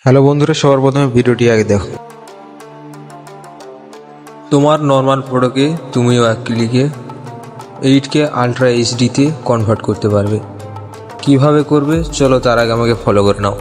Hello বন্ধুরা, সবার প্রথমে ভিডিওটি আগে দেখো। তোমার নর্মাল ফটোকে তুমিও এক ক্লিকে 8K আলট্রা এইচডিতে কনভার্ট করতে পারবে। কিভাবে করবে চলো তার আগে আমাকে ফলো করে নাও।